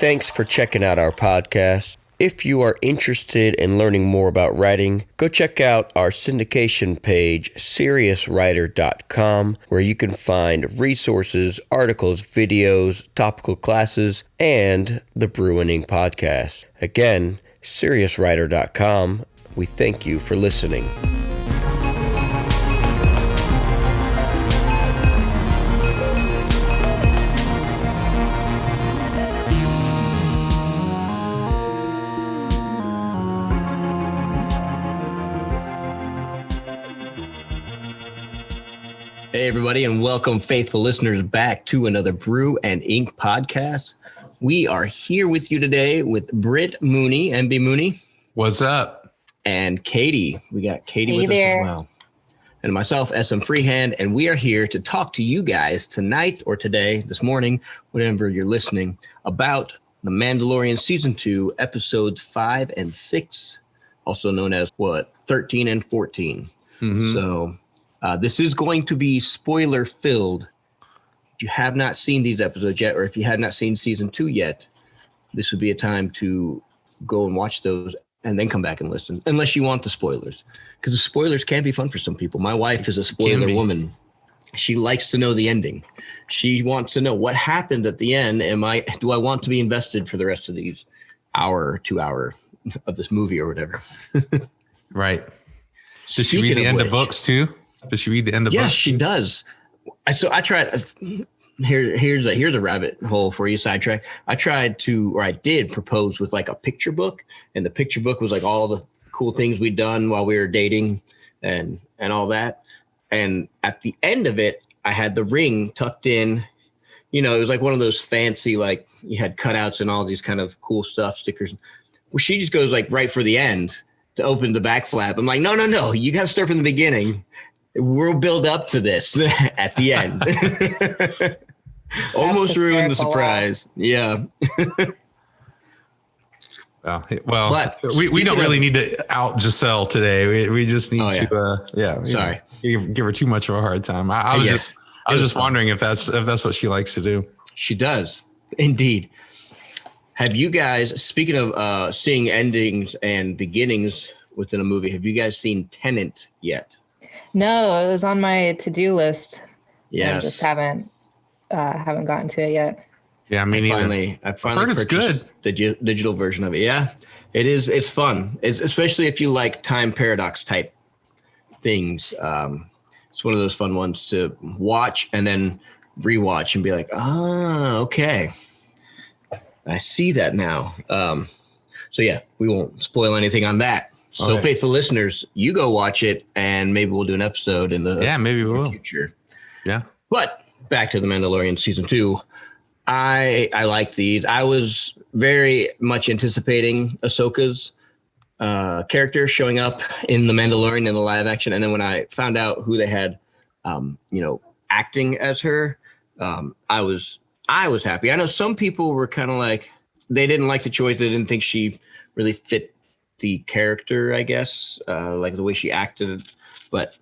Thanks for checking out our podcast. If you are interested in learning more about writing, go check out our syndication page, seriouswriter.com, where you can find resources, articles, videos, topical classes, and the Brew and Ink podcast. Again, seriouswriter.com. We thank you for listening. Hey, everybody, and welcome, faithful listeners, back to another Brew and Ink podcast. We are here with you today with Britt Mooney, MB Mooney. What's up? And Katie. We got Katie hey with there. us as well. And myself, SM Freehand, and we are here to talk to you guys tonight or today, this morning, whenever you're listening, about The Mandalorian Season 2, Episodes 5 and 6, also known as, 13 and 14. Mm-hmm. So... this is going to be spoiler filled. If you have not seen these episodes yet, or if you have not seen season 2 yet, this would be a time to go and watch those and then come back and listen, unless you want the spoilers, because the spoilers can be fun for some people. My wife is a spoiler woman. She likes to know the ending. She wants to know what happened at the end. Do I want to be invested for the rest of these hour, 2 hour of this movie or whatever? Right. Does she read the end of books too? Does she read the end of books? Yes, she does. I tried. Here's a rabbit hole for you, sidetrack. I did propose with like a picture book, and the picture book was like all the cool things we'd done while we were dating and all that. And at the end of it, I had the ring tucked in. You know, it was like one of those fancy, like you had cutouts and all these kind of cool stuff, stickers. Well, she just goes like right for the end to open the back flap. I'm like, no, you got to start from the beginning. We'll build up to this at the end. Almost ruined the surprise. Yeah. Well, but we don't really need to out Giselle today. We just need to. Sorry, give her too much of a hard time. I was just wondering if that's what she likes to do. She does indeed. Have you guys, speaking of seeing endings and beginnings within a movie, have you guys seen Tenet yet? No, it was on my to-do list. Yes. I just haven't gotten to it yet. Yeah, I finally purchased the digital version of it. Yeah, it is. It's fun, especially if you like time paradox type things. It's one of those fun ones to watch and then rewatch and be like, okay, I see that now. So yeah, we won't spoil anything on that. So faithful listeners, you go watch it, and maybe we'll do an episode in the future. Yeah. But back to The Mandalorian Season 2. I like these. I was very much anticipating Ahsoka's character showing up in The Mandalorian in the live action. And then when I found out who they had, acting as her, I was happy. I know some people were kind of like, they didn't like the choice. They didn't think she really fit the character, I guess, like the way she acted. But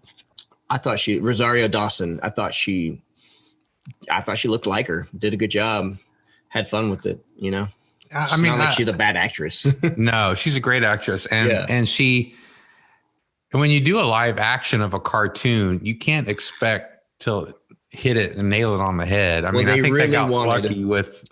I thought Rosario Dawson, I thought she looked like her, did a good job, had fun with it, you know? It's not like she's a bad actress. No, she's a great actress. And when you do a live action of a cartoon, you can't expect to hit it and nail it on the head. I think really they got lucky with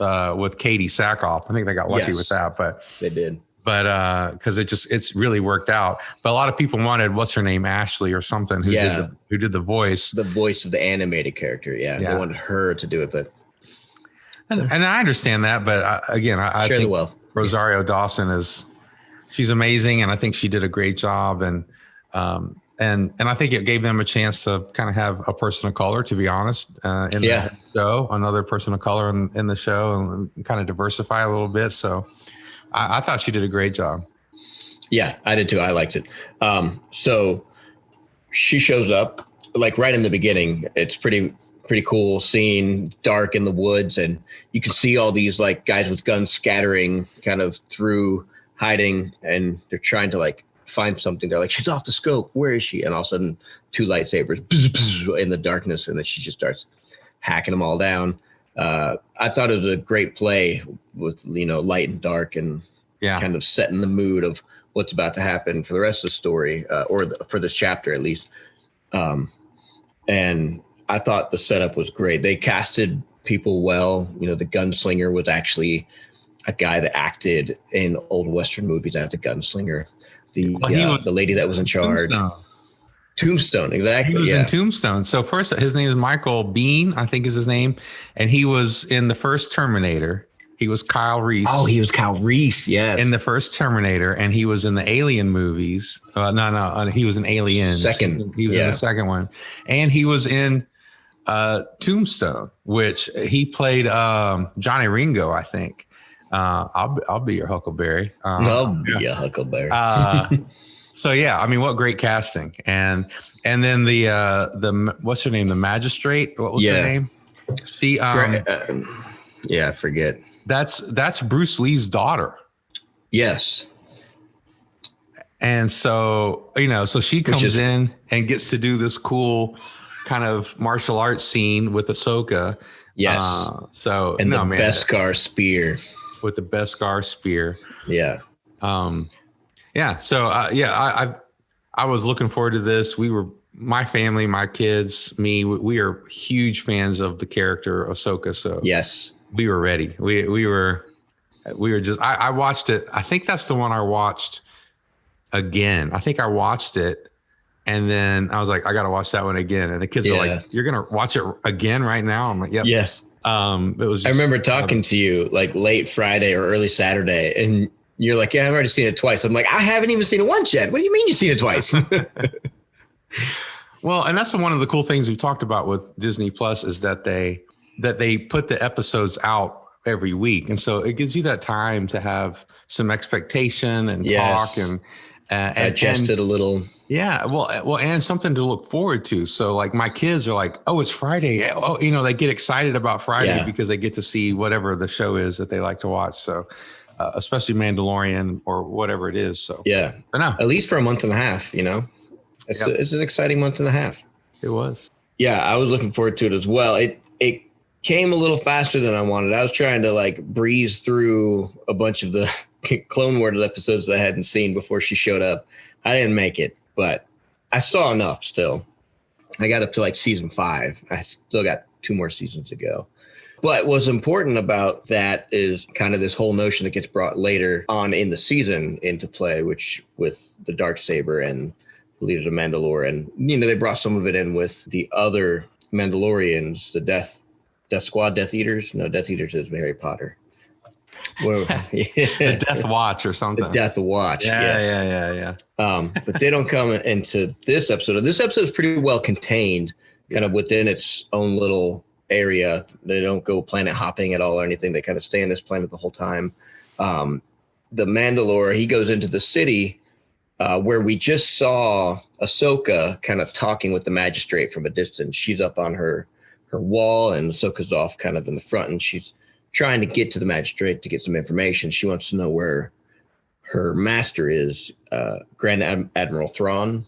Katie Sackhoff. I think they got lucky with that, but they did. But because it's really worked out. But a lot of people wanted, what's her name, Ashley or something, who did the voice. The voice of the animated character. Yeah. They wanted her to do it, but. And I understand that, but I think Rosario Dawson she's amazing, and I think she did a great job, and I think it gave them a chance to kind of have a person of color, to be honest, in the show, another person of color in the show, and kind of diversify a little bit. So I thought she did a great job. Yeah, I did too. I liked it. So she shows up like right in the beginning. It's pretty cool scene, dark in the woods, and you can see all these like guys with guns scattering kind of through, hiding, and they're trying to like find something. They're like, she's off the scope. Where is she? And all of a sudden, two lightsabers in the darkness, and then she just starts hacking them all down. I thought it was a great play light and dark and kind of setting the mood of what's about to happen for the rest of the story, for this chapter at least. And I thought the setup was great. They casted people well. The gunslinger was actually a guy that acted in old Western movies as a gunslinger. The lady that was in charge. Tombstone, exactly. He was in Tombstone. So first, his name is Michael Biehn, I think is his name. And he was in the first Terminator. He was Kyle Reese. Oh, he was Kyle Reese, yes. In the first Terminator. And he was in the Alien movies. No, he was in Aliens. He was in the second one. And he was in Tombstone, which he played Johnny Ringo, I think. I'll be your Huckleberry. I'll be a Huckleberry. So yeah, I mean, what great casting, and then the what's her name, the magistrate? What was her name? She I forget. That's Bruce Lee's daughter. Yes. And so so she comes in and gets to do this cool kind of martial arts scene with Ahsoka. Yes. Beskar spear. With the Beskar spear. Yeah. Yeah. So, I was looking forward to this. My family, my kids, me, we are huge fans of the character Ahsoka. So yes, we were ready. We were just, I watched it. I think that's the one I watched again. I think I watched it and then I was like, I got to watch that one again. And the kids were like, you're going to watch it again right now? I'm like, yep. Yes. It was I remember talking to you like late Friday or early Saturday and you're like, yeah, I've already seen it twice. I'm like, I haven't even seen it once yet. What do you mean you've seen it twice? Well, and that's one of the cool things we talked about with Disney Plus is that they put the episodes out every week. And so it gives you that time to have some expectation and talk and digest it a little. Yeah. Well, and something to look forward to. So like my kids are like, oh, it's Friday. Oh, they get excited about Friday because they get to see whatever the show is that they like to watch. So especially Mandalorian or whatever it is. So at least for a month and a half, it's an exciting month and a half. It was. Yeah, I was looking forward to it as well. It came a little faster than I wanted. I was trying to like breeze through a bunch of the Clone Wars episodes that I hadn't seen before she showed up. I didn't make it, but I saw enough still. I got up to like season 5. I still got 2 more seasons to go. But what's important about that is kind of this whole notion that gets brought later on in the season into play, which with the Darksaber and the leaders of Mandalore. And, they brought some of it in with the other Mandalorians, the Death Squad, Death Eaters. No, Death Eaters is Harry Potter. The Death Watch or something. The Death Watch, yeah. But they don't come into this episode. This episode is pretty well contained, kind of within its own little area. They don't go planet hopping at all or anything. They kind of stay on this planet the whole time. The Mandalore, he goes into the city where we just saw Ahsoka kind of talking with the magistrate from a distance. She's up on her wall and Ahsoka's off kind of in the front and she's trying to get to the magistrate to get some information. She wants to know where her master is. Grand Admiral Thrawn,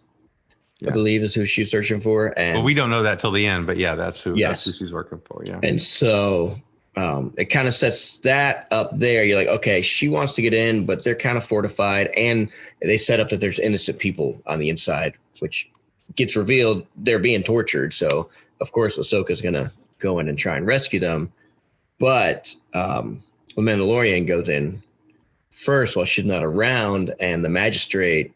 I believe is who she's searching for. And we don't know that till the end, but that's who she's working for. Yeah. And so it kind of sets that up there. You're like, okay, she wants to get in, but they're kind of fortified. And they set up that there's innocent people on the inside, which gets revealed they're being tortured. So of course, Ahsoka's going to go in and try and rescue them. But the Mandalorian goes in first while she's not around. And the magistrate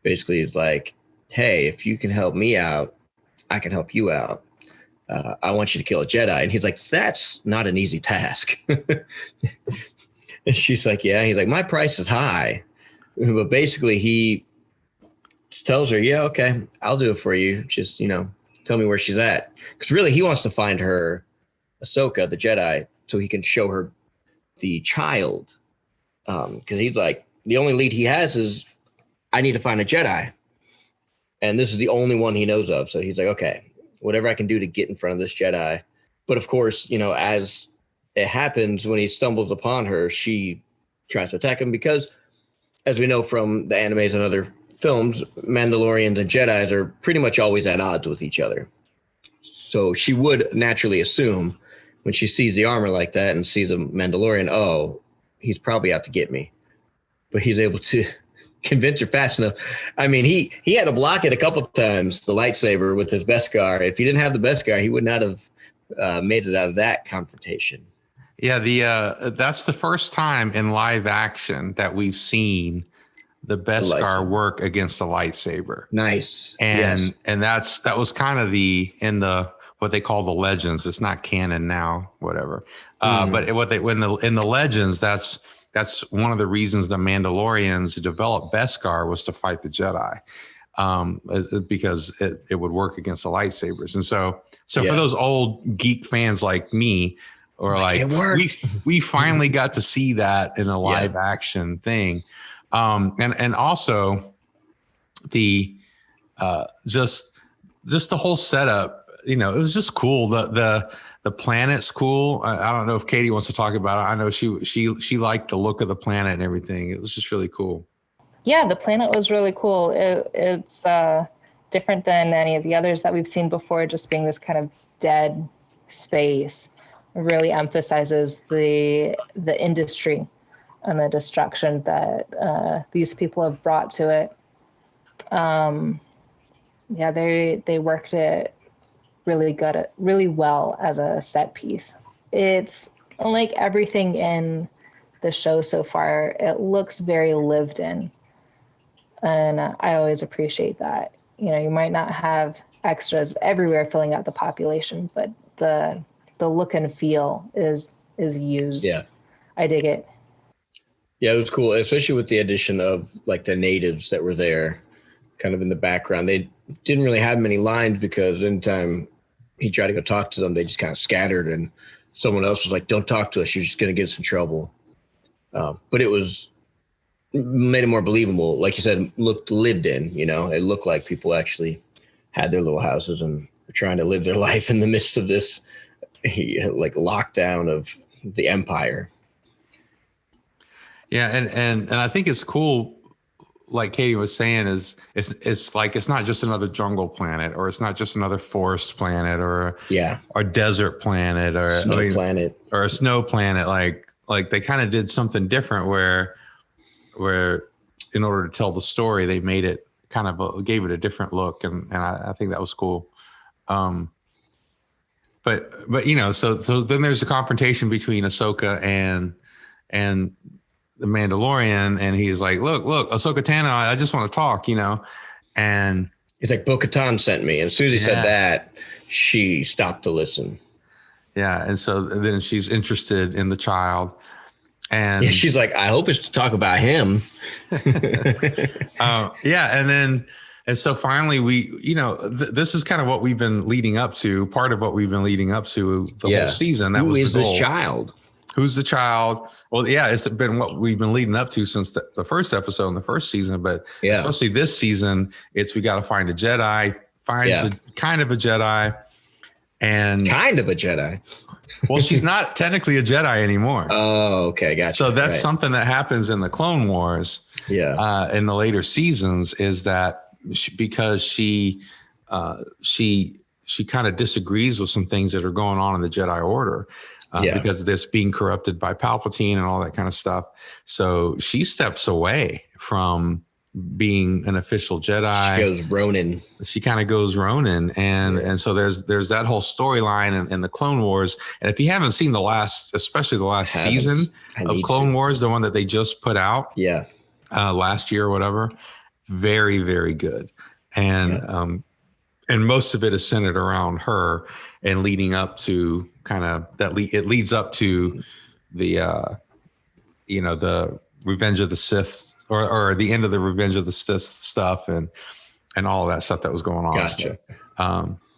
basically is like, hey, if you can help me out, I can help you out. I want you to kill a Jedi. And he's like, that's not an easy task. And she's like, yeah. He's like, my price is high. But basically he just tells her, yeah, okay, I'll do it for you. Just, tell me where she's at. Because really he wants to find her, Ahsoka, the Jedi, so he can show her the child. Because he's like, the only lead he has is, I need to find a Jedi. And this is the only one he knows of. So he's like, okay, whatever I can do to get in front of this Jedi. But of course, as it happens, when he stumbles upon her, she tries to attack him because, as we know from the animes and other films, Mandalorians and Jedis are pretty much always at odds with each other. So she would naturally assume when she sees the armor like that and sees a Mandalorian, oh, he's probably out to get me. But he's able to convince her fast enough. I mean, he had to block it a couple of times, the lightsaber with his Beskar. If he didn't have the Beskar, he would not have made it out of that confrontation. Yeah, that's the first time in live action that we've seen the Beskar work against a lightsaber. Nice. And that was kind of in the what they call the legends. It's not canon now, whatever. But in the legends, that's one of the reasons the Mandalorians developed Beskar was to fight the Jedi, because it would work against the lightsabers. And so for those old geek fans like me, or like we finally got to see that in a live action thing. And also the just the whole setup, it was just cool. The planet's cool. I don't know if Katie wants to talk about it. I know she liked the look of the planet and everything. It was just really cool. Yeah, the planet was really cool. It's different than any of the others that we've seen before, just being this kind of dead space. It really emphasizes the industry and the destruction that these people have brought to it. They worked it really well as a set piece. It's like everything in the show so far, it looks very lived in. And I always appreciate that. You might not have extras everywhere filling out the population, but the look and feel is used. Yeah. I dig it. Yeah, it was cool, especially with the addition of like the natives that were there kind of in the background. They didn't really have many lines because anytime he tried to go talk to them, they just kind of scattered, and someone else was like, don't talk to us. You're just going to get us in trouble. But it made it more believable. Like you said, looked lived in, it looked like people actually had their little houses and were trying to live their life in the midst of this like lockdown of the Empire. Yeah. And I think it's cool. Like Katie was saying, it's like, it's not just another jungle planet, or it's not just another forest planet, or a desert planet, or planet, or a snow planet. Like they kind of did something different where in order to tell the story, they made it gave it a different look. And I think that was cool. But so then there's a confrontation between Ahsoka and the Mandalorian, and he's like, look, Ahsoka Tano, I just want to talk, and he's like, Bo-Katan sent me. And as soon as he said that, she stopped to listen. Yeah. And so then she's interested in the child, and she's like, I hope it's to talk about him. And so finally this is kind of what we've been leading up to, part of what we've been leading up to the whole season. Who is this child? Who's the child? Well, it's been what we've been leading up to since the first episode in the first season, but especially this season, we got to find a Jedi, kind of a Jedi. And kind of a Jedi. Well, she's not technically a Jedi anymore. Oh, okay. Gotcha. So that's something that happens in the Clone Wars. Yeah. In the later seasons, is that because she kind of disagrees with some things that are going on in the Jedi Order. Because of this being corrupted by Palpatine and all that kind of stuff. So she steps away from being an official Jedi. She goes Ronin. She kind of goes Ronin. And so there's that whole storyline in the Clone Wars. And if you haven't seen especially the last season of Clone Wars, the one that they just put out last year or whatever, very, very good. And most of it is centered around her and leading up to it leads up to the the Revenge of the Sith or the end of the Revenge of the Sith stuff and all of that stuff that was going on. Gotcha.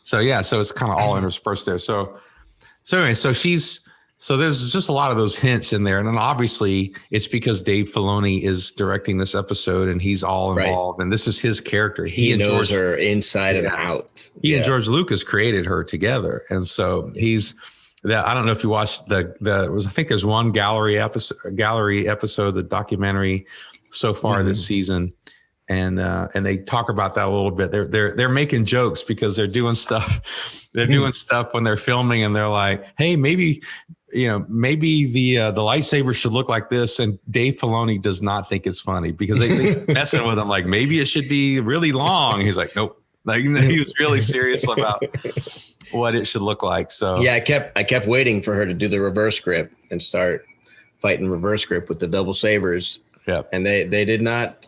So it's kind of all interspersed there. So anyway, so there's just a lot of those hints in there. And then obviously it's because Dave Filoni is directing this episode and he's all involved. Right. And this is his character. He knows her inside and out. He and George Lucas created her together. And so I don't know if you watched I think there's one gallery episode, the documentary so far this season. And they talk about that a little bit. They're making jokes because they're doing stuff. They're doing stuff when they're filming, and they're like, "Hey, maybe the lightsaber should look like this." And Dave Filoni does not think it's funny because they messing with him like maybe it should be really long. He's like, "Nope." Like he was really serious about what it should look like. So yeah, I kept waiting for her to do the reverse grip and start fighting reverse grip with the double sabers. Yeah, and they did not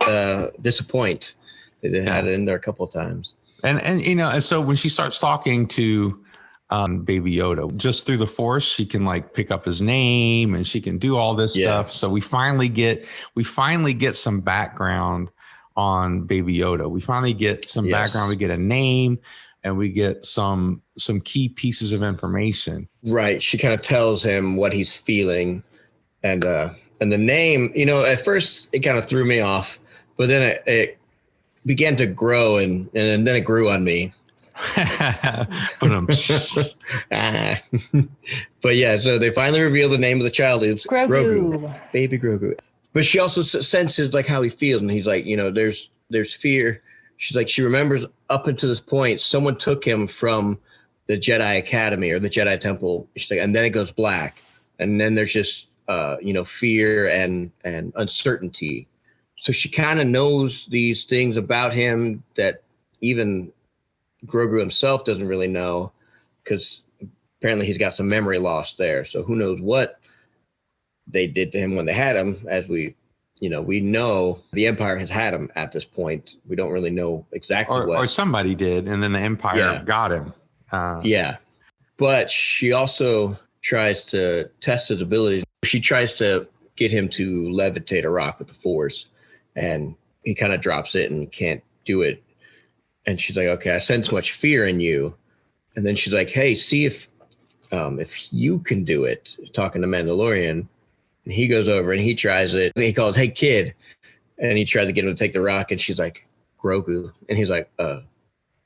disappoint. They had it in there a couple of times. And and so when she starts talking to Baby Yoda, just through the Force, she can like pick up his name and she can do all this stuff. So we finally get some background on Baby Yoda. We finally get some background. We get a name, and we get some key pieces of information. Right. She kind of tells him what he's feeling, and the name, at first it kind of threw me off, but then it began to grow, and then it grew on me. But yeah, so they finally reveal the name of the child. It's Grogu, baby Grogu. But she also senses like how he feels, and he's like, there's fear. She's like, she remembers up until this point, someone took him from the Jedi Academy or the Jedi Temple. She's like, and then it goes black, and then there's just fear and uncertainty. So she kind of knows these things about him that even Grogu himself doesn't really know, because apparently he's got some memory loss there. So who knows what they did to him when they had him. As we know the Empire has had him at this point. We don't really know exactly what. Or somebody did, and then the Empire got him. But she also tries to test his ability. She tries to get him to levitate a rock with the Force, and he kind of drops it and can't do it. And she's like, okay, I sense much fear in you. And then she's like, hey, see if you can do it, talking to Mandalorian. And he goes over and he tries it. And he calls, hey, kid. And he tries to get him to take the rock. And she's like, Grogu. And he's like,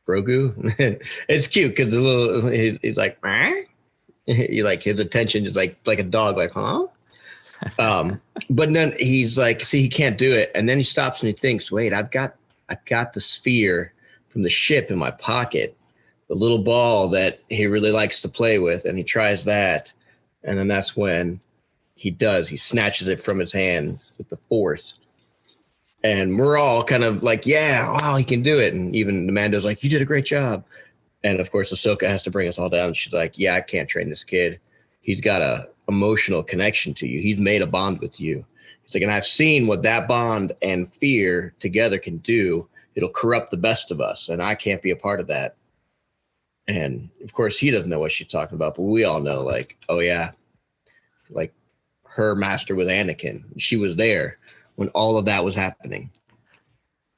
Grogu? It's cute because he's like, you like his attention is like a dog, like, huh? But then he's like, see, he can't do it. And then he stops and he thinks, wait, I've got the sphere from the ship in my pocket, the little ball that he really likes to play with. And he tries that. And then that's when he snatches it from his hand with the Force. And we're all kind of like, yeah, wow, he can do it. And even the Mando's like, you did a great job. And of course, Ahsoka has to bring us all down. She's like, yeah, I can't train this kid. He's got a emotional connection to you. He's made a bond with you. He's like, and I've seen what that bond and fear together can do. It'll corrupt the best of us. And I can't be a part of that. And of course, he doesn't know what she's talking about, but we all know, like, oh yeah, like her master was Anakin. She was there when all of that was happening.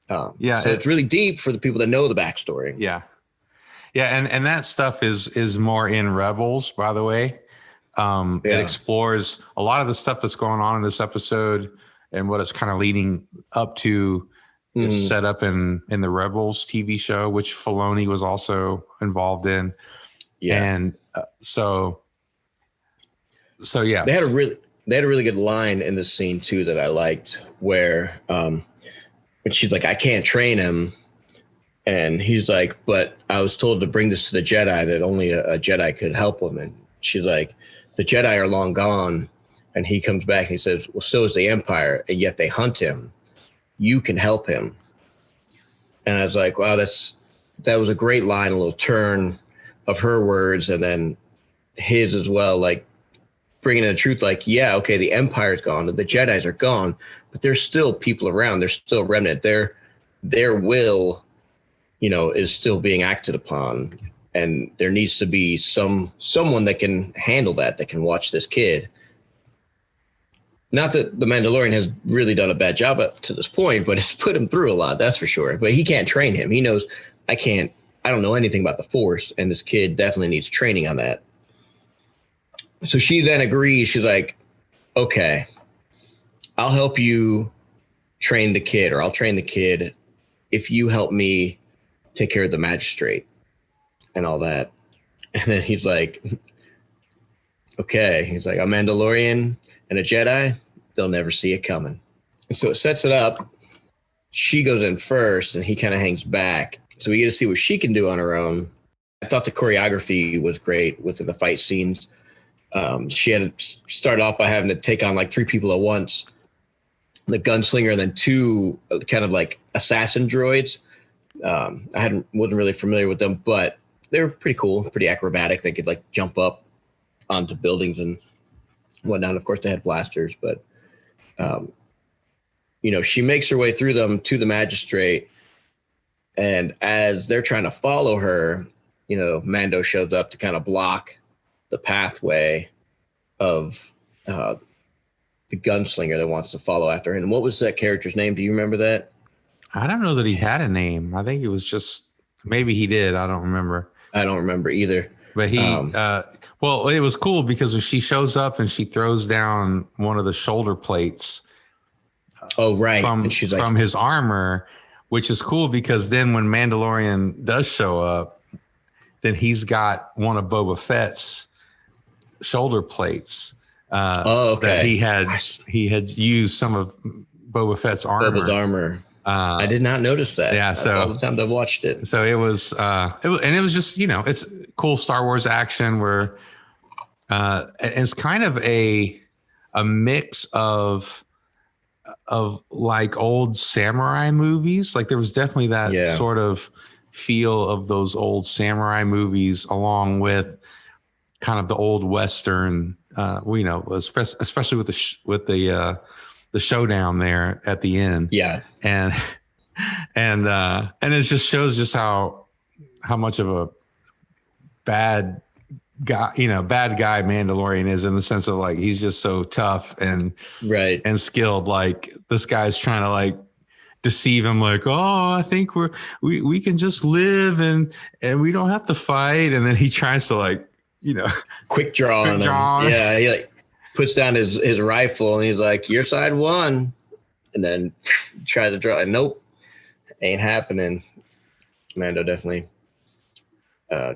So it's really deep for the people that know the backstory. Yeah. Yeah. And that stuff is more in Rebels, by the way. It explores a lot of the stuff that's going on in this episode, and what it's kind of leading up to is set up in the Rebels TV show, which Filoni was also involved in. Yeah. And so yeah, they had a really good line in this scene too that I liked, where when she's like, I can't train him. And he's like, but I was told to bring this to the Jedi, that only a Jedi could help him. And she's like, the Jedi are long gone. And he comes back and he says, well, so is the Empire, and yet they hunt him. You can help him. And I was like, wow, that was a great line, a little turn of her words, and then his as well, like bringing in the truth, like, yeah, okay, the Empire's gone, the Jedis are gone, but there's still people around. There's still remnant. Their will, is still being acted upon. And there needs to be someone that can handle that can watch this kid. Not that the Mandalorian has really done a bad job up to this point, but it's put him through a lot, that's for sure. But he can't train him. He knows, I don't know anything about the Force, and this kid definitely needs training on that. So she then agrees. She's like, okay, I'll help you train the kid, or I'll train the kid if you help me take care of the magistrate and all that. And then he's like, okay. He's like, a Mandalorian and a Jedi, they'll never see it coming. And so it sets it up she goes in first and he kind of hangs back. So we get to see what she can do on her own. I thought the choreography was great within the fight scenes. She had to start off by having to take on like 3 people at once. The gunslinger and then 2 kind of like assassin droids. I wasn't really familiar with them, but they were pretty cool, pretty acrobatic. They could like jump up onto buildings and whatnot. Of course, they had blasters, but she makes her way through them to the magistrate. And as they're trying to follow her, Mando shows up to kind of block the pathway of the gunslinger that wants to follow after him. And what was that character's name? Do you remember that? I don't know that he had a name. I think it was just, maybe he did. I don't remember. I don't remember either. But he, well, it was cool because when she shows up and she throws down one of the shoulder plates. Oh, right. From his armor, which is cool because then when Mandalorian does show up, then he's got one of Boba Fett's shoulder plates. Okay. That he had used some of Boba Fett's armor. Boba's armor. I did not notice that. Yeah, so all the times I've watched it. So it was just it's cool Star Wars action where it's kind of a mix of like old samurai movies. Like there was definitely that sort of feel of those old samurai movies, along with kind of the old Western. Especially with the showdown there at the end. Yeah. And it just shows just how much of a bad guy Mandalorian is, in the sense of like, he's just so tough and right and skilled. Like this guy's trying to like deceive him, like, oh, I think we can just live and we don't have to fight. And then he tries to like, quick draw on him. Yeah. He like puts down his rifle and he's like, your side won. And then try to draw. And nope, ain't happening. Mando definitely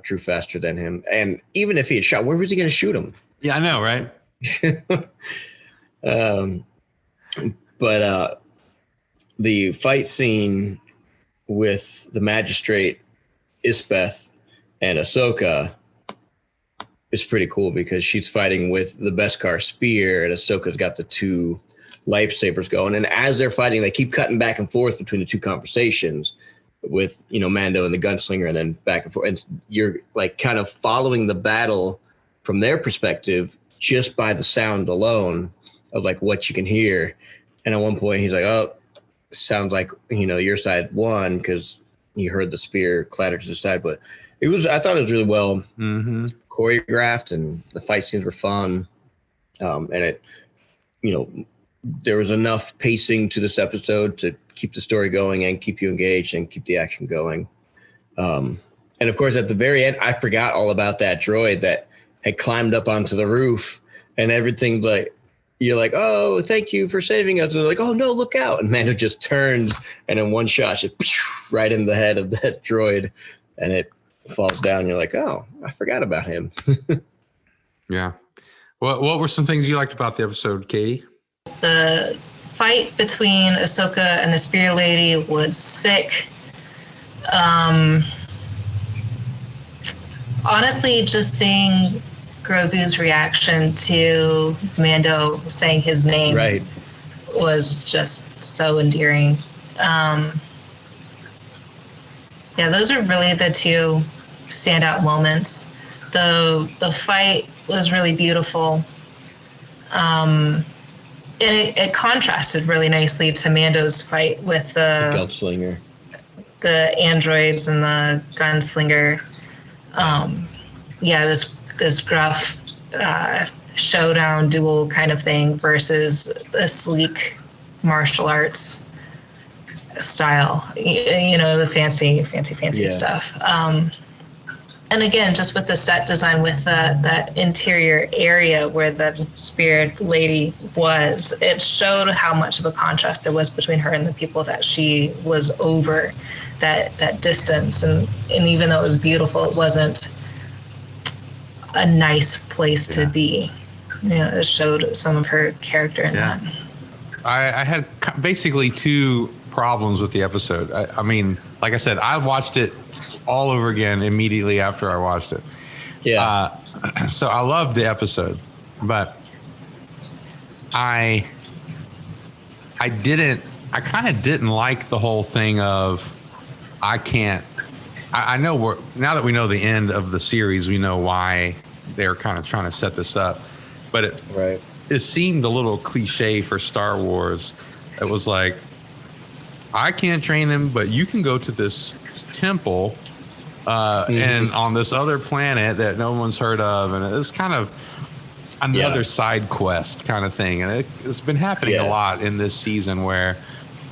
drew faster than him. And even if he had shot, where was he going to shoot him? Yeah, I know, right? But the fight scene with the magistrate, Isbeth, and Ahsoka is pretty cool because she's fighting with the Beskar spear and Ahsoka's got the 2 lightsabers going. And as they're fighting, they keep cutting back and forth between the 2 conversations with, Mando and the gunslinger, and then back and forth. And you're like kind of following the battle from their perspective just by the sound alone of like what you can hear. And at one point he's like, oh, sounds like, your side won because you heard the spear clatter to the side. But I thought it was really well choreographed, and the fight scenes were fun. And it, there was enough pacing to this episode to keep the story going and keep you engaged and keep the action going. And of course, at the very end, I forgot all about that droid that had climbed up onto the roof and everything. Like, you're like, oh, thank you for saving us. And they're like, oh no, look out. And Mando just turns and in one shot, just right in the head of that droid, and it falls down. You're like, oh, I forgot about him. Yeah. What were some things you liked about the episode, Katie? The fight between Ahsoka and the Spear Lady was sick. Honestly, just seeing Grogu's reaction to Mando saying his name was just so endearing. Yeah, those are really the 2 standout moments. The fight was really beautiful. And it contrasted really nicely to Mando's fight with the gunslinger, the androids and the gunslinger. This gruff showdown duel kind of thing versus a sleek martial arts style, the fancy stuff. And again, just with the set design, with that interior area where the Spirit Lady was, it showed how much of a contrast there was between her and the people that she was over, that distance. And even though it was beautiful, it wasn't a nice place to be. It showed some of her character in that. I had basically 2 problems with the episode. I mean, like I said, I watched it all over again immediately after I watched it. Yeah. So I loved the episode, but I kind of didn't like the whole thing of I know now that we know the end of the series, we know why they're kind of trying to set this up, but it seemed a little cliche for Star Wars. It was like, I can't train him, but you can go to this temple and on this other planet that no one's heard of. And it's kind of another side quest kind of thing. And it's been happening a lot in this season where,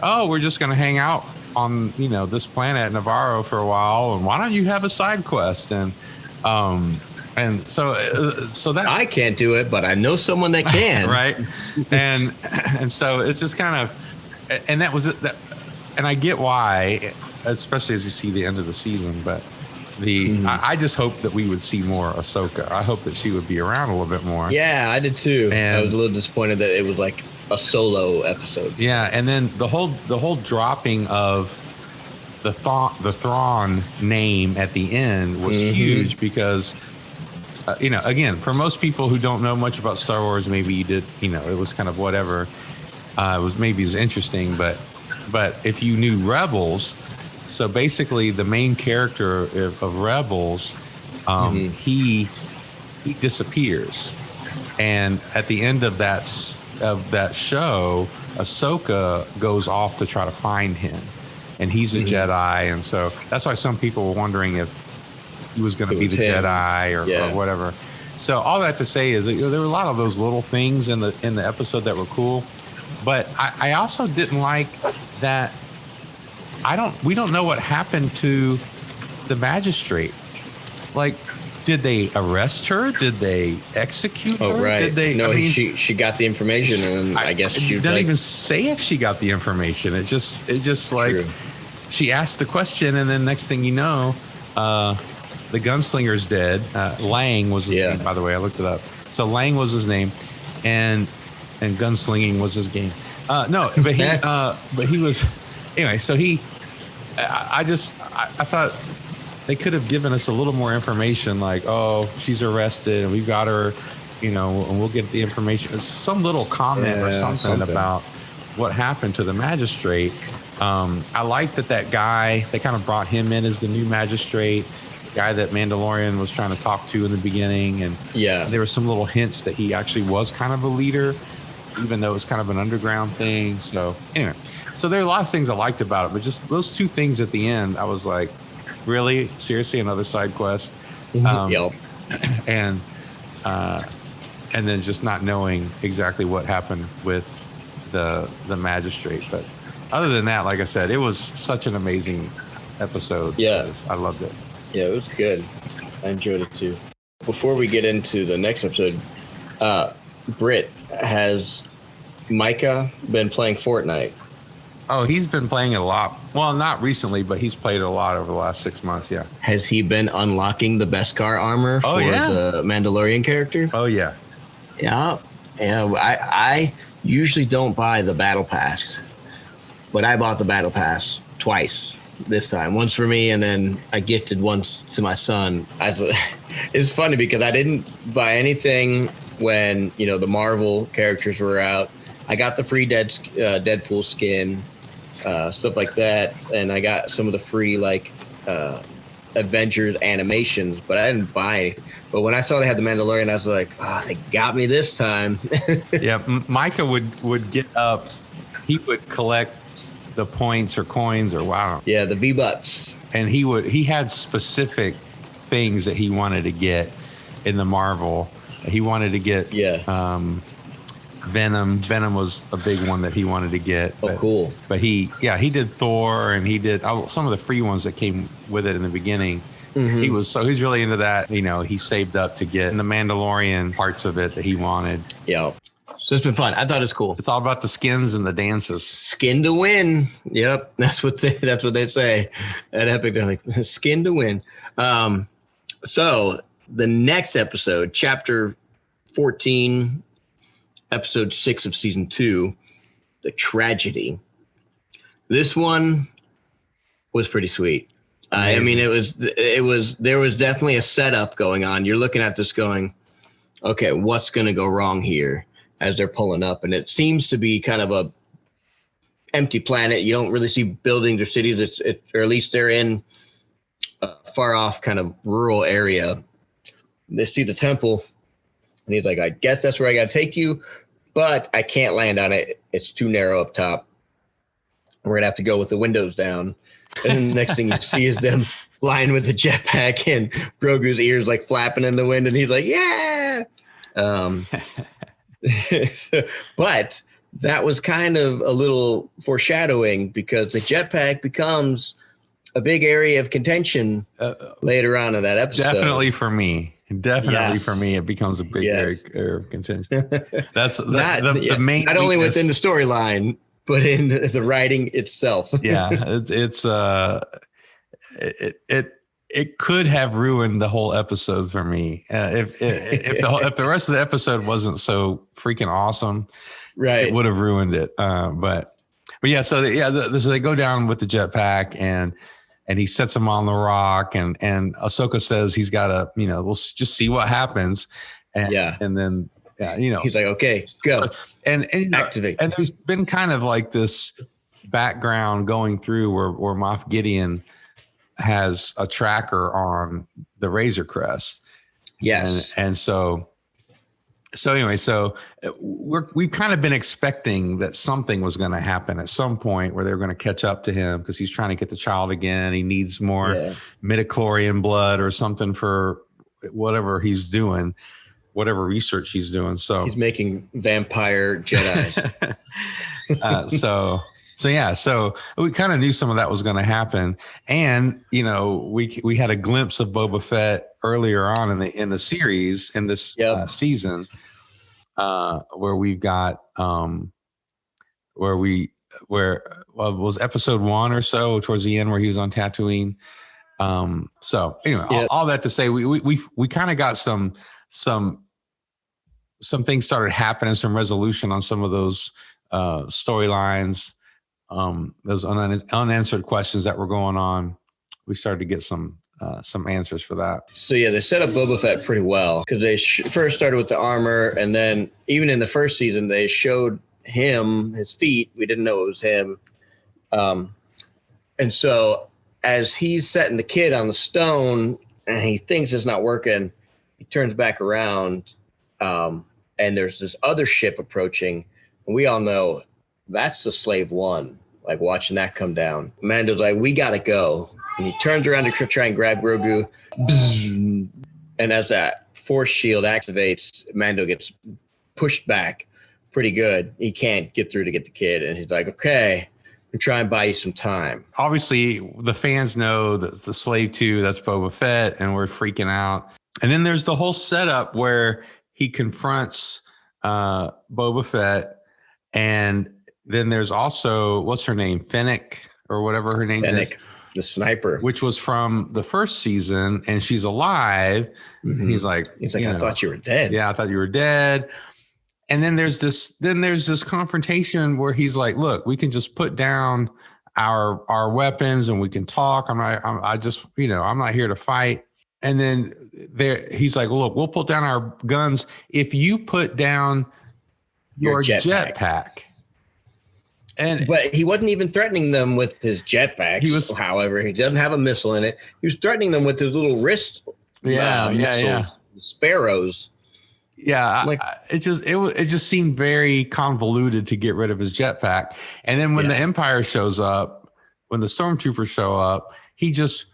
we're just going to hang out on, this planet Navarro for a while. And why don't you have a side quest? And so that I can't do it, but I know someone that can. Right. And so it's just kind of, and that was it. And I get why, especially as you see the end of the season, but I just hope that we would see more Ahsoka. I hope that she would be around a little bit more. Yeah, I did too. And I was a little disappointed that it was like a solo episode. Yeah, and then the whole dropping of the Thrawn name at the end was huge because, again, for most people who don't know much about Star Wars, maybe you did, it was kind of whatever. It was interesting, but if you knew Rebels. So basically, the main character of Rebels, he disappears, and at the end of that show, Ahsoka goes off to try to find him, and he's a Jedi, and so that's why some people were wondering if he was going to be the Jedi or whatever. So all that to say is that, there were a lot of those little things in the episode that were cool, but I also didn't like that. We don't know what happened to the magistrate. Like, did they arrest her? Did they execute her? Oh, right. Did they? No, she got the information, and I guess she doesn't even say if she got the information. It just like True. She asked the question, and then next thing you know, the gunslinger's dead. Lang was his name, by the way. I looked it up. So Lang was his name, and gunslinging was his game. No, but he was anyway. So I thought they could have given us a little more information, like, she's arrested and we've got her, and we'll get the information. It's some little comment or something about what happened to the magistrate. I like that guy, they kind of brought him in as the new magistrate, guy that Mandalorian was trying to talk to in the beginning. And there were some little hints that he actually was kind of a leader, even though it was kind of an underground thing. So anyway, so there are a lot of things I liked about it, but just those two things at the end, I was like, really? Seriously? Another side quest? And then just not knowing exactly what happened with the magistrate. But other than that, like I said, it was such an amazing episode. Yeah. I loved it. Yeah, it was good. I enjoyed it too. Before we get into the next episode, Britt, has Micah been playing Fortnite? Oh, he's been playing it a lot. Well, not recently, but he's played it a lot over the last 6 months. Yeah. Has he been unlocking the Beskar armor for the Mandalorian character? Oh, yeah. Yeah. Yeah. I usually don't buy the battle pass, but I bought the battle pass twice this time. Once for me, and then I gifted once to my son. It's funny because I didn't buy anything when, the Marvel characters were out. I got the free Deadpool skin, stuff like that, and I got some of the free Avengers animations, but I didn't buy anything. But when I saw they had the Mandalorian, I was like, they got me this time. Yeah, Micah would get up. He would collect the points or coins or wow. Yeah, the V-Bucks. And he had specific things that he wanted to get in the Marvel. He wanted to get Venom. Venom was a big one that he wanted to get. Oh, cool. But he did Thor, and he did some of the free ones that came with it in the beginning. Mm-hmm. He's really into that. He saved up to get the Mandalorian parts of it that he wanted. Yeah. So it's been fun. I thought it's cool. It's all about the skins and the dances. Skin to win. Yep. That's what they say at Epic. They're like, skin to win. So the next episode, chapter 14, episode 6 of season 2, The Tragedy. This one was pretty sweet. I mean, there was definitely a setup going on. You're looking at this going, okay, what's going to go wrong here as they're pulling up? And it seems to be kind of a empty planet. You don't really see buildings or cities, or at least they're in a far off kind of rural area. They see the temple, and he's like, I guess that's where I got to take you, but I can't land on it. It's too narrow up top. We're going to have to go with the windows down. And the next thing you see is them flying with a jetpack, and Grogu's ears like flapping in the wind, and he's like, yeah. But that was kind of a little foreshadowing, because the jetpack becomes a big area of contention later on in that episode. Definitely for me. For me, it becomes a big area of contention. That's the main. Not only within the storyline, but in the writing itself. Yeah, it could have ruined the whole episode for me if the rest of the episode wasn't so freaking awesome. Right, it would have ruined it. But yeah, so they go down with the jetpack, and he sets them on the rock, and Ahsoka says he's got to, we'll just see what happens, and then he's like, okay, go. And activate. And there's been kind of like this background going through where Moff Gideon has a tracker on the Razor Crest. Yes. And so anyway, we've kind of been expecting that something was going to happen at some point where they're going to catch up to him, because he's trying to get the child again. He needs more midichlorian blood or something for whatever he's doing. Whatever research he's doing. So he's making vampire Jedis. So we kind of knew some of that was going to happen. And, we had a glimpse of Boba Fett earlier on in the series, in this season, where we've got, was episode 1 or so towards the end, where he was on Tatooine. So anyway, all that to say, we kind of got some things started happening, some resolution on some of those storylines, those unanswered questions that were going on. We started to get some answers for that. So they set up Boba Fett pretty well, because they first started with the armor, and then even in the first season they showed him, his feet. We didn't know it was him, and so as he's setting the kid on the stone and he thinks it's not working, he turns back around. And there's this other ship approaching, and we all know that's the Slave One, like watching that come down. Mando's like, we got to go. And he turns around to try and grab Grogu. Bzzz. And as that force shield activates, Mando gets pushed back pretty good. He can't get through to get the kid. And he's like, okay, we'll try and buy you some time. Obviously, the fans know that the Slave 2, that's Boba Fett, and we're freaking out. And then there's the whole setup where he confronts Boba Fett, and then there's also, what's her name, Fennec or whatever her name is, the sniper, which was from the first season, and she's alive. Mm-hmm. And he's like, I thought you were dead. Yeah, I thought you were dead. And then there's this confrontation where he's like, look, we can just put down our weapons and we can talk. I'm not here to fight. And then he's like, well, look, we'll put down our guns if you put down your jetpack. But he wasn't even threatening them with his jetpack. However, he doesn't have a missile in it. He was threatening them with his little wrist. Missiles, sparrows. Yeah, it just seemed very convoluted to get rid of his jetpack. And then when the Empire shows up, when the stormtroopers show up, he just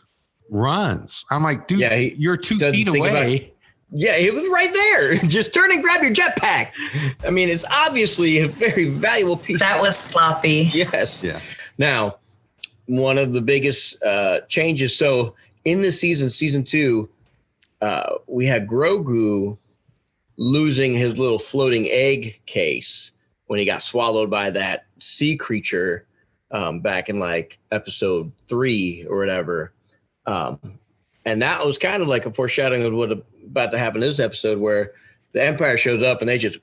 runs. I'm like, dude, you're 2 feet away. He was right there. Just turn and grab your jetpack. I mean, it's obviously a very valuable piece. That was sloppy. Yes. Yeah. Now, one of the biggest changes. So in this season 2, we had Grogu losing his little floating egg case when he got swallowed by that sea creature back in like episode 3 or whatever. And that was kind of like a foreshadowing of what about to happen in this episode, where the Empire shows up and they just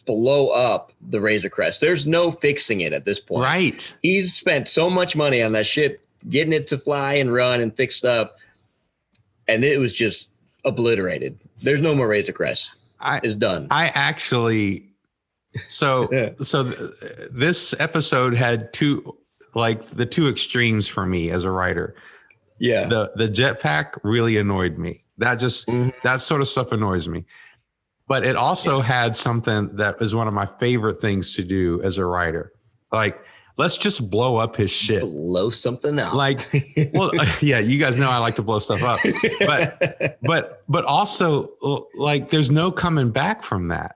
blow up the Razor Crest. There's no fixing it at this point. Right. He's spent so much money on that ship, getting it to fly and run and fixed up, and it was just obliterated. There's no more Razor Crest. It's done. I actually, this episode had the two extremes for me as a writer. Yeah. The jetpack really annoyed me. That sort of stuff annoys me. But it also had something that is one of my favorite things to do as a writer. Like, let's just blow up his shit. Blow something up. Like, well, yeah, you guys know I like to blow stuff up. But also, like, there's no coming back from that.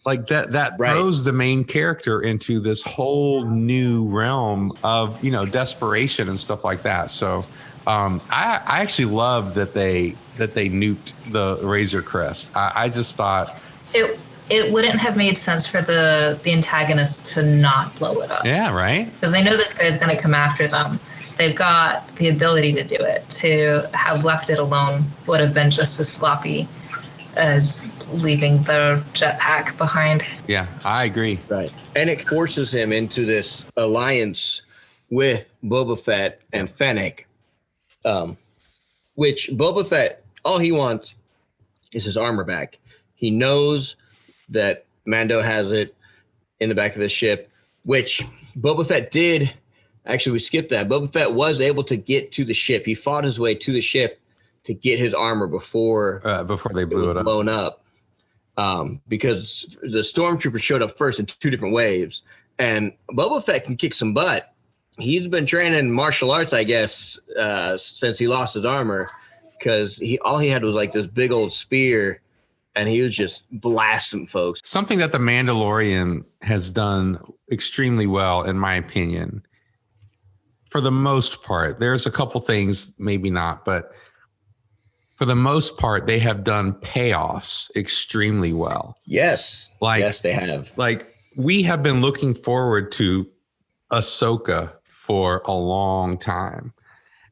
Like that throws the main character into this whole new realm of, desperation and stuff like that. So I actually love that they nuked the Razor Crest. I just thought it wouldn't have made sense for the antagonist to not blow it up. Yeah, right. Because they know this guy's going to come after them. They've got the ability to do it. To have left it alone would have been just as sloppy as leaving the jetpack behind. Yeah, I agree. Right. And it forces him into this alliance with Boba Fett and Fennec, which Boba Fett, all he wants is his armor back. He knows that Mando has it in the back of his ship, which Boba Fett did. Actually, we skipped that. Boba Fett was able to get to the ship. He fought his way to the ship to get his armor before they blew it up. Blown up. Because the stormtroopers showed up first in two different waves, and Boba Fett can kick some butt. He's been training martial arts, I guess, since he lost his armor, because all he had was like this big old spear, and he was just blasting folks. Something that the Mandalorian has done extremely well, in my opinion, for the most part. There's a couple things, maybe not, but for the most part, they have done payoffs extremely well. Yes. Yes, they have. Like, we have been looking forward to Ahsoka for a long time.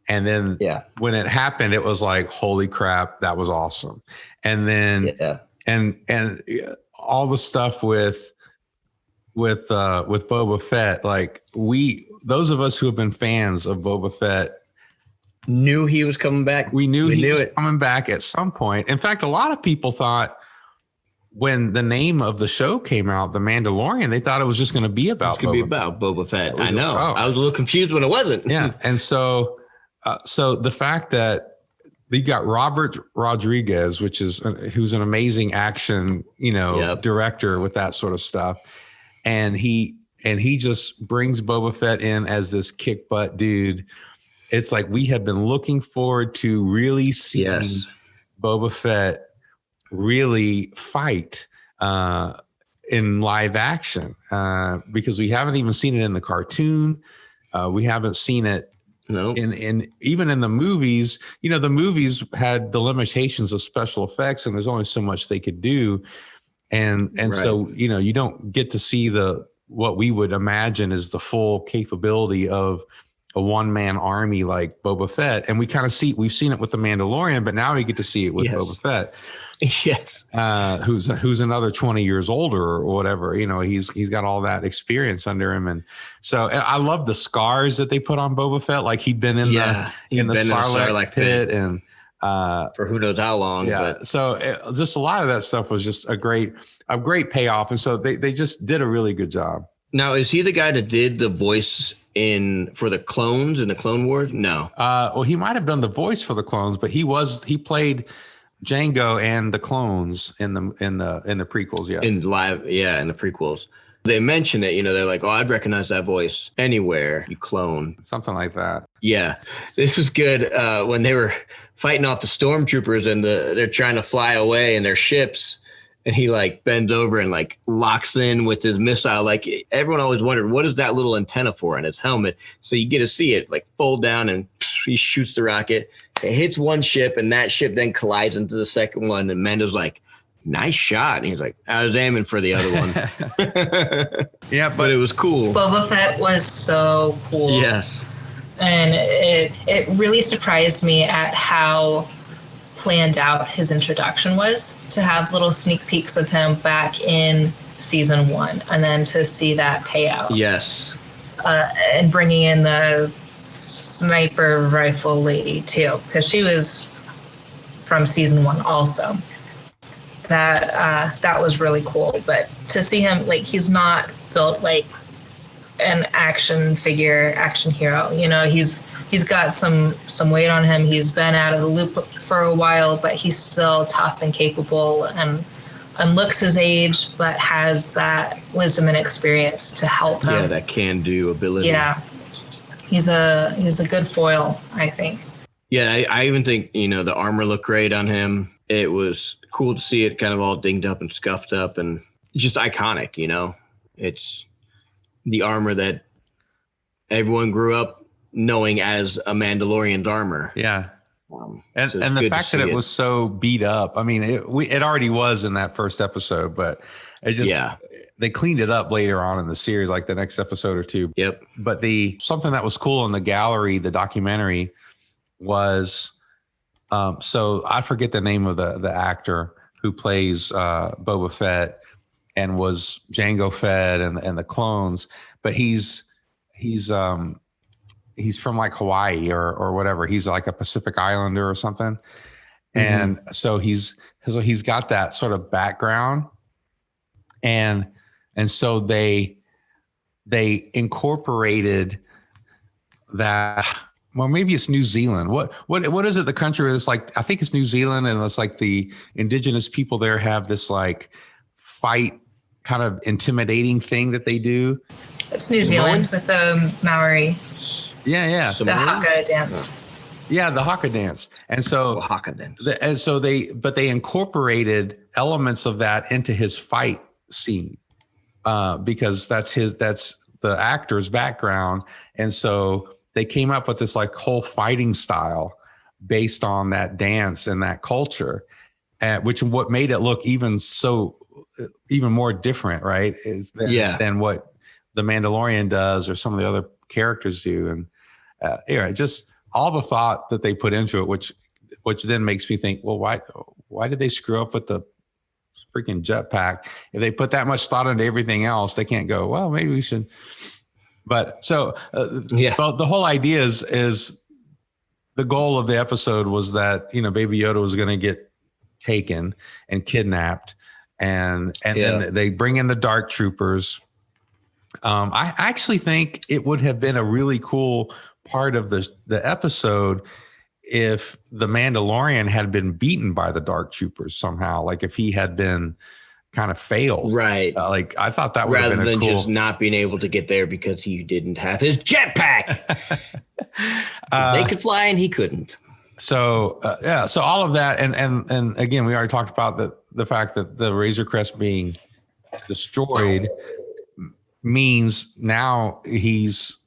And then when it happened, it was like, holy crap, that was awesome. And then and all the stuff with Boba Fett, like, those of us who have been fans of Boba Fett knew he was coming back. We knew he was coming back at some point. In fact, a lot of people thought when the name of the show came out, The Mandalorian, they thought it was just going to be about Boba Fett. I know. I was a little confused when it wasn't. Yeah. And so the fact that you got Robert Rodriguez, who's an amazing action, director with that sort of stuff. And he just brings Boba Fett in as this kick butt dude. It's like we have been looking forward to really seeing Boba Fett really fight in live action because we haven't even seen it in the cartoon. We haven't seen it in even in the movies. The movies had the limitations of special effects, and there's only so much they could do. And so, you don't get to see what we would imagine is the full capability of a one-man army like Boba Fett. And we've seen it with The Mandalorian, but now we get to see it with Boba Fett. Yes. Who's another 20 years older or whatever. He's got all that experience under him. And so I love the scars that they put on Boba Fett. Like he'd been in the Sarlacc pit and for who knows how long. Yeah. But. So just a lot of that stuff was just a great payoff. And so they just did a really good job. Now, is he the guy that did the voice for the clones in the Clone Wars? No. Well, he might have done the voice for the clones, but he played Jango and the clones in the prequels. Yeah. In the prequels. They mentioned it, they're like, oh, I'd recognize that voice anywhere, you clone. Something like that. Yeah. This was good when they were fighting off the stormtroopers and they're trying to fly away in their ships. And he bends over and locks in with his missile. Like everyone always wondered, what is that little antenna for in his helmet? So you get to see it fold down and he shoots the rocket. It hits one ship and that ship then collides into the second one. And Mando's like, nice shot. And he's like, I was aiming for the other one. Yeah, but it was cool. Boba Fett was so cool. Yes. And it really surprised me at how planned out his introduction was, to have little sneak peeks of him back in season 1, and then to see that payout. Yes. And bringing in the sniper rifle lady too, because she was from season 1 also. That was really cool. But to see him, like, he's not built like an action hero. You know, he's got some weight on him. He's been out of the loop for a while, but he's still tough and capable and looks his age, but has that wisdom and experience to help him. Yeah, that can-do ability. Yeah, he's a good foil, I think. Yeah, I even think, you know, the armor looked great on him. It was cool to see it kind of all dinged up and scuffed up and just iconic, you know. It's the armor that everyone grew up knowing as a Mandalorian's armor. Yeah. And so the fact that it was so beat up, I mean, it already was in that first episode, but it just, they cleaned it up later on in the series, like the next episode or two. Yep. But something that was cool in the gallery, the documentary, was, so I forget the name of the actor who plays Boba Fett and was Jango Fett and the clones, but he's from like Hawaii or whatever. He's like a Pacific Islander or something. Mm-hmm. And so he's got that sort of background. And so they incorporated that. Well, maybe it's New Zealand. What is it? The country is like, I think it's New Zealand. And it's like the indigenous people there have this like fight kind of intimidating thing that they do. It's New Zealand with the Maori. Yeah. The haka dance. Yeah, the haka dance. And so haka dance. They incorporated elements of that into his fight scene because that's the actor's background. And so they came up with this like whole fighting style based on that dance and that culture, which what made it look even more different, right? Than what the Mandalorian does or some of the other characters do. And just all the thought that they put into it, which then makes me think, well, why did they screw up with the freaking jetpack? If they put that much thought into everything else, they can't go, well, maybe we should. But so well, the whole idea is the goal of the episode was that, you know, Baby Yoda was going to get taken and kidnapped, and then they bring in the Dark Troopers. I actually think it would have been a really cool part of the episode if the Mandalorian had been beaten by the Dark Troopers somehow, like if he had been kind of failed. Right. Like I thought that would have been rather than cool, just not being able to get there because he didn't have his jetpack. They could fly and he couldn't. So so all of that, and again, we already talked about the fact that the Razor Crest being destroyed means now he's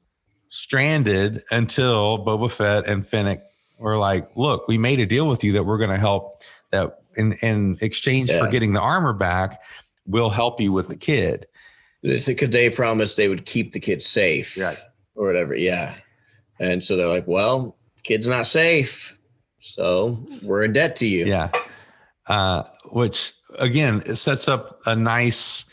stranded until Boba Fett and Fennec were like, look, we made a deal with you that we're going to help, that in exchange for getting the armor back, we'll help you with the kid. Because they promised they would keep the kid safe, right, or whatever. Yeah. And so they're like, well, kid's not safe, so we're in debt to you. Yeah. Which again, it sets up a nice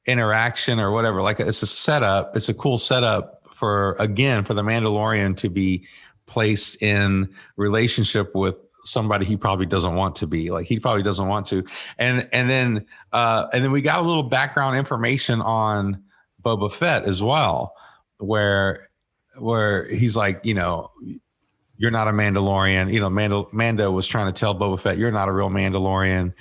interaction or whatever. Like it's a setup. It's a cool setup for the Mandalorian to be placed in relationship with somebody he probably doesn't want to be. Like he probably doesn't want to. And then we got a little background information on Boba Fett as well, where he's like, you know, you're not a Mandalorian. You know, Mando was trying to tell Boba Fett, you're not a real Mandalorian.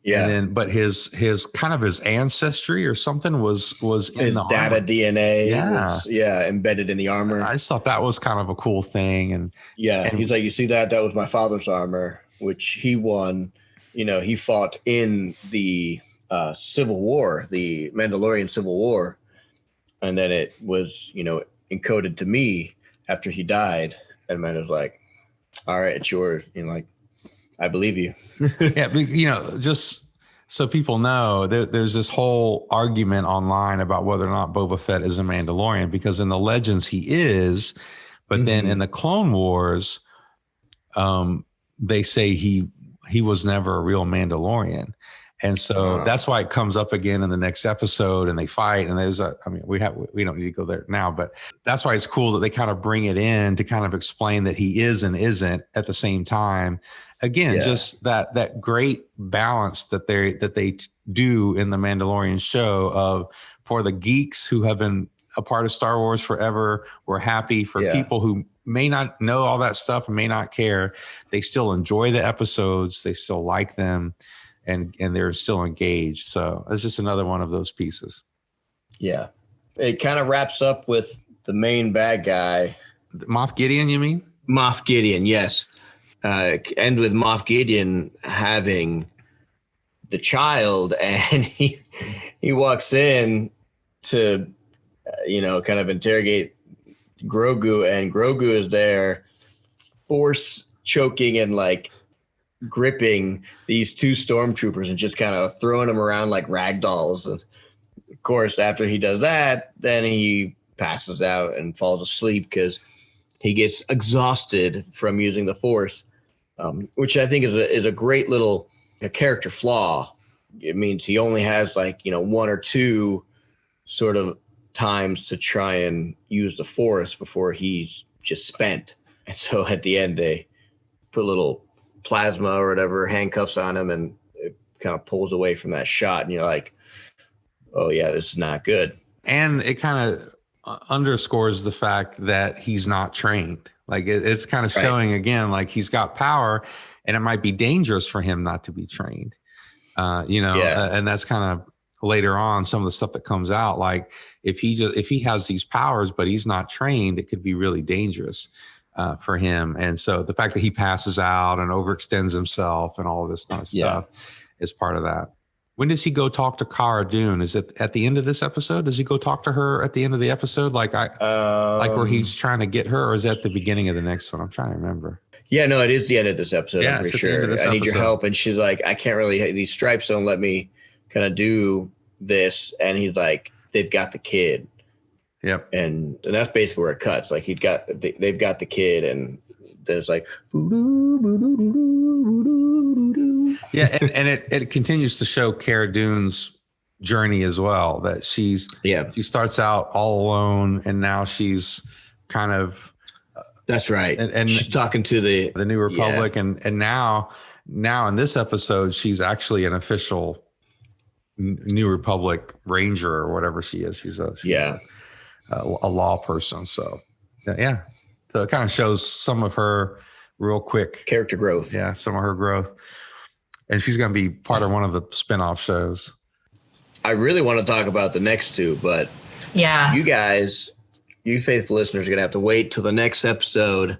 Yeah. And then, but his kind of his ancestry or something was in his the data armor. DNA. Was, embedded in the armor. I just thought that was kind of a cool thing. And he's like, you see that was my father's armor, which he won. You know, he fought in the Civil War, the Mandalorian Civil War, and then it was, you know, encoded to me after he died. And Mando's like, all right, it's yours. You know, like, I believe you. Yeah, but, you know, just so people know, there's this whole argument online about whether or not Boba Fett is a Mandalorian, because in the Legends he is, but then in the Clone Wars, they say he he was never a real Mandalorian. And so that's why it comes up again in the next episode, and they fight. And we don't need to go there now, but that's why it's cool that they kind of bring it in to kind of explain that he is and isn't at the same time. Again, just that great balance that they do in the Mandalorian show of, for the geeks who have been a part of Star Wars forever, we're happy. For people who may not know all that stuff and may not care, they still enjoy the episodes, they still like them. And they're still engaged. So it's just another one of those pieces. Yeah. It kind of wraps up with the main bad guy. Moff Gideon, you mean? Moff Gideon, yes. End with Moff Gideon having the child, and he walks in to, kind of interrogate Grogu, and Grogu is there, force choking and like gripping these two stormtroopers and just kind of throwing them around like rag dolls. And of course, after he does that, then he passes out and falls asleep because he gets exhausted from using the Force, which I think is a great little character flaw. It means he only has one or two sort of times to try and use the Force before he's just spent. And so at the end, they put a little plasma or whatever handcuffs on him, and it kind of pulls away from that shot, and you're like, oh yeah, this is not good. And it kind of underscores the fact that he's not trained. Like it's kind of showing again, like he's got power, and it might be dangerous for him not to be trained. And that's kind of later on some of the stuff that comes out. Like if he has these powers but he's not trained, it could be really dangerous for him. And so the fact that he passes out and overextends himself and all of this kind of stuff is part of that. When does he go talk to Cara Dune? Is it at the end of this episode? Does he go talk to her at the end of the episode? Like where he's trying to get her, or is that the beginning of the next one? I'm trying to remember. Yeah, no, it is the end of this episode. Yeah, I'm pretty sure. I need your help. And she's like, I can't really, these stripes don't let me kind of do this. And he's like, they've got the kid. Yep. And that's basically where it cuts. Like they've got the kid, and then it's like, yeah. And it continues to show Cara Dune's journey as well, that she starts out all alone, and now she's kind of, that's right. And she's talking to the New Republic. And now in this episode, she's actually an official New Republic Ranger or whatever she is. She's a law person. So so it kind of shows some of her real quick character growth. Yeah, some of her growth. And she's going to be part of one of the spin-off shows. I really want to talk about the next two, but you guys, you faithful listeners, are going to have to wait till the next episode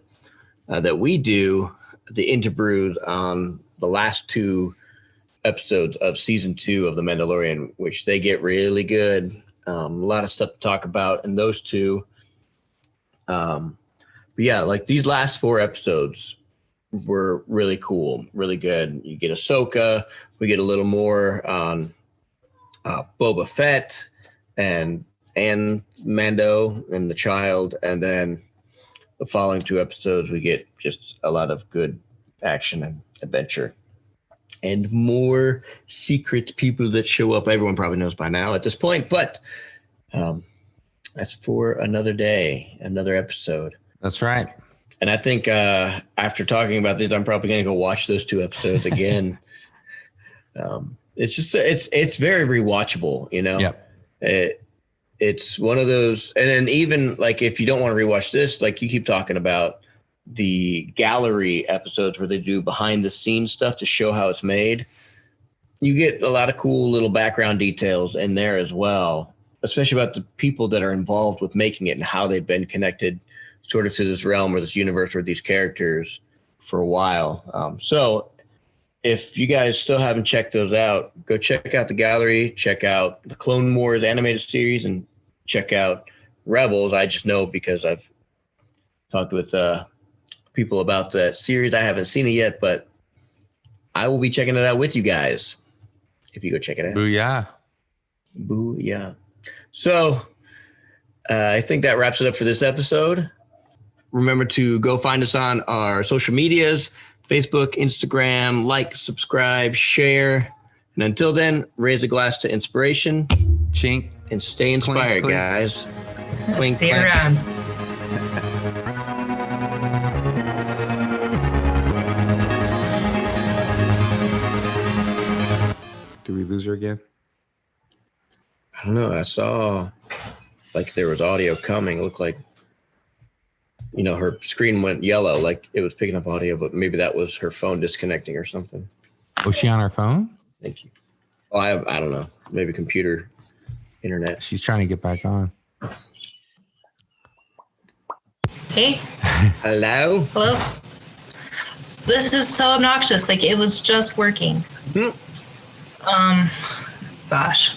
that we do the Interbrews on the last two episodes of season 2 of The Mandalorian, which they get really good. A lot of stuff to talk about in those two. But yeah, like these last 4 episodes were really cool, really good. You get Ahsoka. We get a little more on Boba Fett and Mando and the child. And then the following 2 episodes, we get just a lot of good action and adventure. And more secret people that show up. Everyone probably knows by now at this point, but that's for another day, another episode. That's right. And I think after talking about this, I'm probably going to go watch those 2 episodes again. It's just it's very rewatchable, you know. Yep. It's one of those, and then even like if you don't want to rewatch this, like you keep talking about the gallery episodes where they do behind the scenes stuff to show how it's made. You get a lot of cool little background details in there as well, especially about the people that are involved with making it and how they've been connected sort of to this realm or this universe or these characters for a while. So if you guys still haven't checked those out, go check out the gallery, check out the Clone Wars animated series, and check out Rebels. I just know because I've talked with people about that series. I haven't seen it yet, but I will be checking it out with you guys if you go check it out. Booyah. Booyah. So I think that wraps it up for this episode. Remember to go find us on our social medias, Facebook, Instagram, like, subscribe, share. And until then, raise a glass to inspiration. Chink. And stay inspired, clink. guys. Clink, See you clank. around. Did we lose her again? I don't know. I saw like there was audio coming. It looked like, her screen went yellow, like it was picking up audio, but maybe that was her phone disconnecting or something. Was she on her phone? Thank you. Oh, I don't know. Maybe computer, internet. She's trying to get back on. Hey. Hello? Hello. This is so obnoxious. Like it was just working. Gosh.